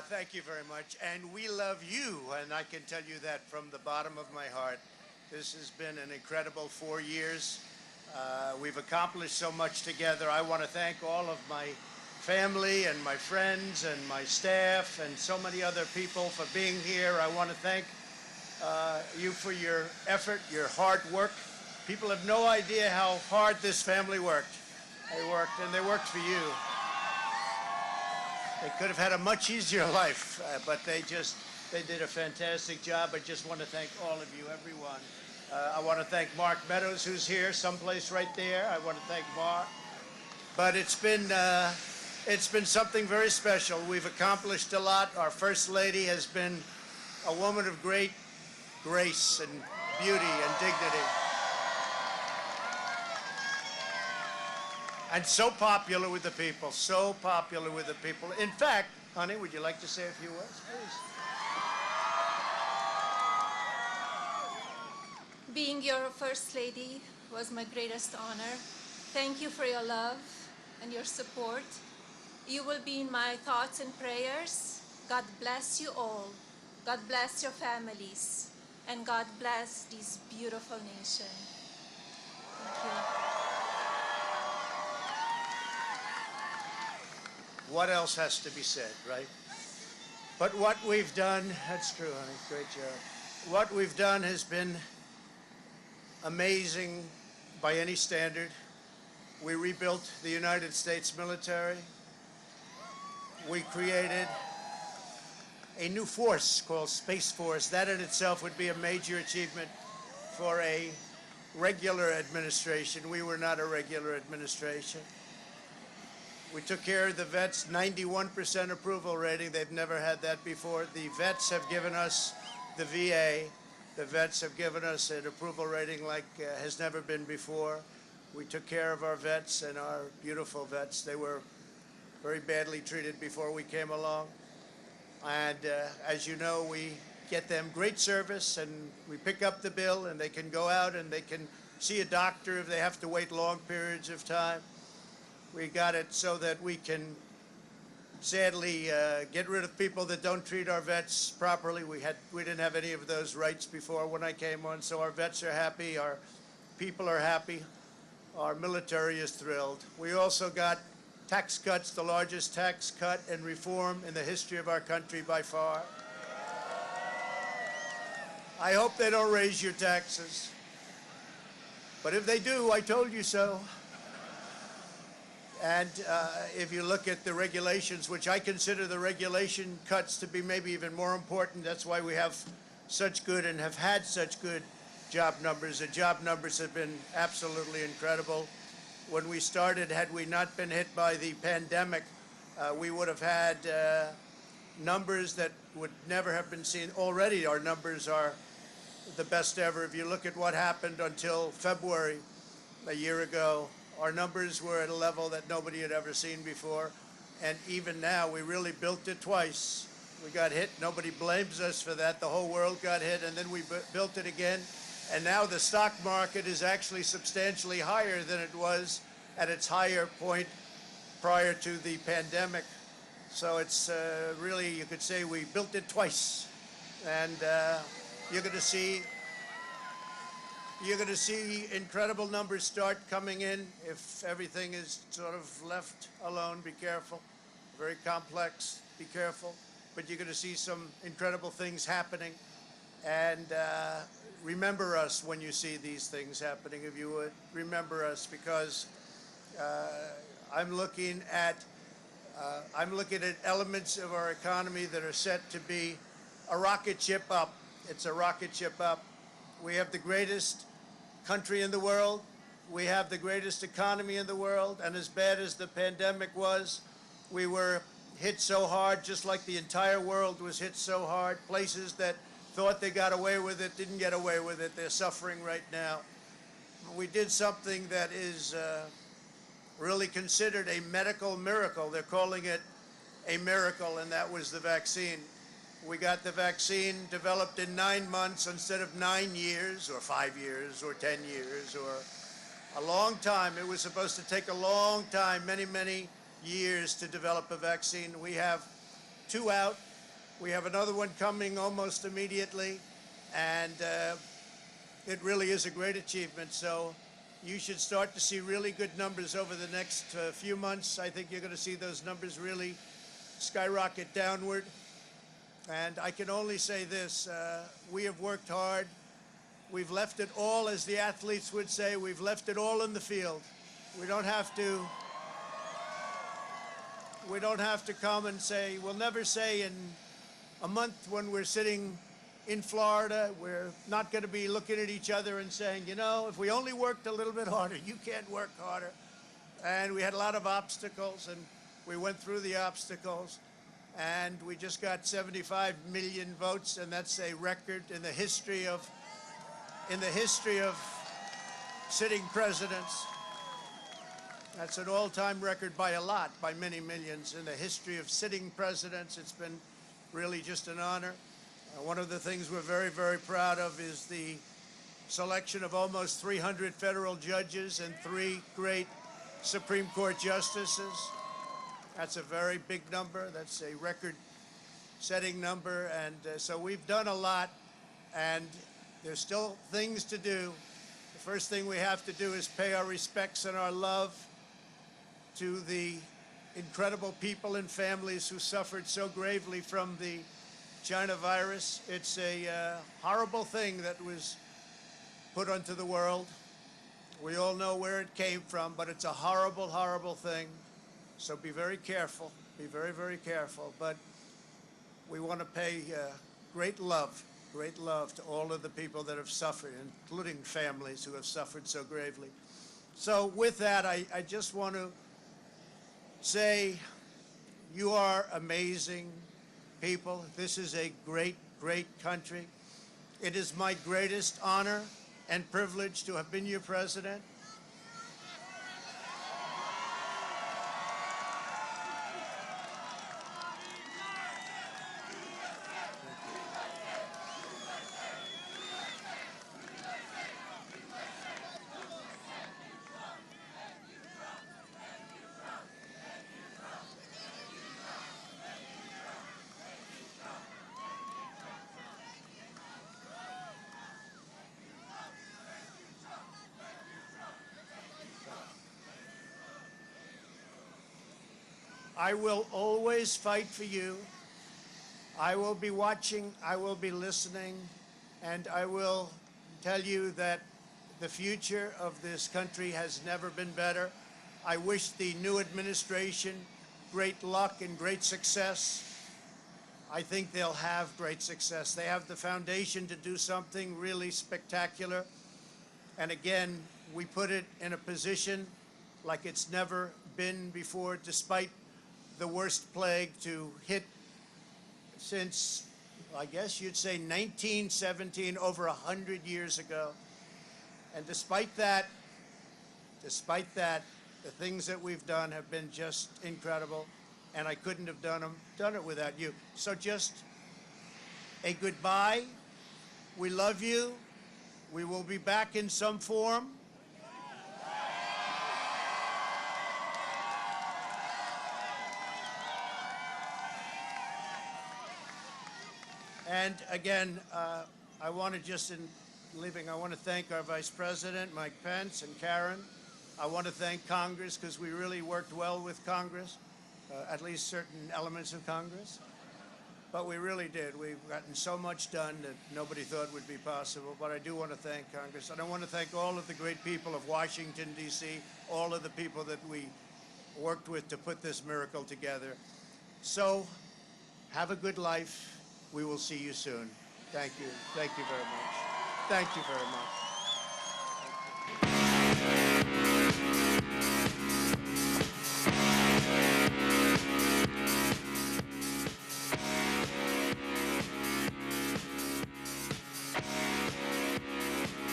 Thank you very much. And we love you, and I can tell you that from the bottom of my heart. This has been an incredible 4 years. We've accomplished so much together. I want to thank all of my family and my friends and my staff and so many other people for being here. I want to thank you for your effort, your hard work. People have no idea how hard this family worked. They worked, and they worked for you. They could have had a much easier life, but they did a fantastic job. I just want to thank all of you, everyone. I want to thank Mark Meadows, who's here, someplace right there. I want to thank Mark. But it's been something very special. We've accomplished a lot. Our First Lady has been a woman of great grace and beauty and dignity. And so popular with the people, so popular with the people. In fact, honey, would you like to say a few words, please? Being your First Lady was my greatest honor. Thank you for your love and your support. You will be in my thoughts and prayers. God bless you all. God bless your families. And God bless this beautiful nation. Thank you. What else has to be said, right? But what we've done, that's true, honey, great job. What we've done has been amazing by any standard. We rebuilt the United States military. We created a new force called Space Force. That in itself would be a major achievement for a regular administration. We were not a regular administration. We took care of the vets, 91% approval rating. They've never had that before. The vets have given us, the VA, the vets have given us an approval rating like has never been before. We took care of our vets and our beautiful vets. They were very badly treated before we came along. And as you know, we get them great service, and we pick up the bill, and they can go out and they can see a doctor if they have to wait long periods of time. We got it so that we can sadly get rid of people that don't treat our vets properly. We didn't have any of those rights before when I came on, so our vets are happy, our people are happy, our military is thrilled. We also got tax cuts, the largest tax cut and reform in the history of our country by far. I hope they don't raise your taxes, but if they do, I told you so. And if you look at the regulations, which I consider the regulation cuts to be maybe even more important, that's why we have such good and have had such good job numbers. The job numbers have been absolutely incredible. When we started, had we not been hit by the pandemic, we would have had numbers that would never have been seen. Already our numbers are the best ever. If you look at what happened until February a year ago, our numbers were at a level that nobody had ever seen before. And even now, we really built it twice. We got hit. Nobody blames us for that. The whole world got hit, and then we built it again. And now the stock market is actually substantially higher than it was at its higher point prior to the pandemic. So it's really, you could say we built it twice. And you're going to see incredible numbers start coming in if everything is sort of left alone. Be careful. Very complex. Be careful. But you're going to see some incredible things happening. And remember us when you see these things happening, if you would. Remember us, because I'm looking at elements of our economy that are set to be a rocket ship up. It's a rocket ship up. We have the greatest country in the world. We have the greatest economy in the world. And as bad as the pandemic was, we were hit so hard, just like the entire world was hit so hard. Places that thought they got away with it didn't get away with it. They're suffering right now. We did something that is really considered a medical miracle. They're calling it a miracle, and that was the vaccine. We got the vaccine developed in 9 months instead of 9 years or 5 years or 10 years or a long time. It was supposed to take a long time, many, many years to develop a vaccine. We have 2 out. We have another one coming almost immediately, and it really is a great achievement. So you should start to see really good numbers over the next few months. I think you're going to see those numbers really skyrocket downward. And I can only say this, we have worked hard. We've left it all, as the athletes would say, we've left it all in the field. We don't have to come and say, we'll never say in a month when we're sitting in Florida, we're not going to be looking at each other and saying, you know, if we only worked a little bit harder, you can't work harder. And we had a lot of obstacles, and we went through the obstacles, and we just got 75 million votes, and that's a record in the history of sitting presidents. That's an all-time record by a lot, by many millions. In the history of sitting presidents, it's been really just an honor. One of the things we're very, very proud of is the selection of almost 300 federal judges and 3 great Supreme Court justices. That's a very big number. That's a record-setting number. And so we've done a lot, and there's still things to do. The first thing we have to do is pay our respects and our love to the incredible people and families who suffered so gravely from the China virus. It's a horrible thing that was put onto the world. We all know where it came from, but it's a horrible, horrible thing. So be very careful. Be very, very careful. But we want to pay great love to all of the people that have suffered, including families who have suffered so gravely. So with that, I just want to say you are amazing people. This is a great, great country. It is my greatest honor and privilege to have been your president. I will always fight for you. I will be watching, I will be listening, and I will tell you that the future of this country has never been better. I wish the new administration great luck and great success. I think they'll have great success. They have the foundation to do something really spectacular. And again, we put it in a position like it's never been before, despite the worst plague to hit since, I guess you'd say 1917, over 100 years ago. And despite that, the things that we've done have been just incredible, and I couldn't have done it without you. So just a goodbye. We love you. We will be back in some form. And again, I want to just, in leaving, I want to thank our Vice President, Mike Pence, and Karen. I want to thank Congress, because we really worked well with Congress, at least certain elements of Congress. But we really did. We've gotten so much done that nobody thought would be possible. But I do want to thank Congress. And I want to thank all of the great people of Washington, D.C., all of the people that we worked with to put this miracle together. So have a good life. We will see you soon. Thank you. Thank you very much. Thank you very much. Thank you.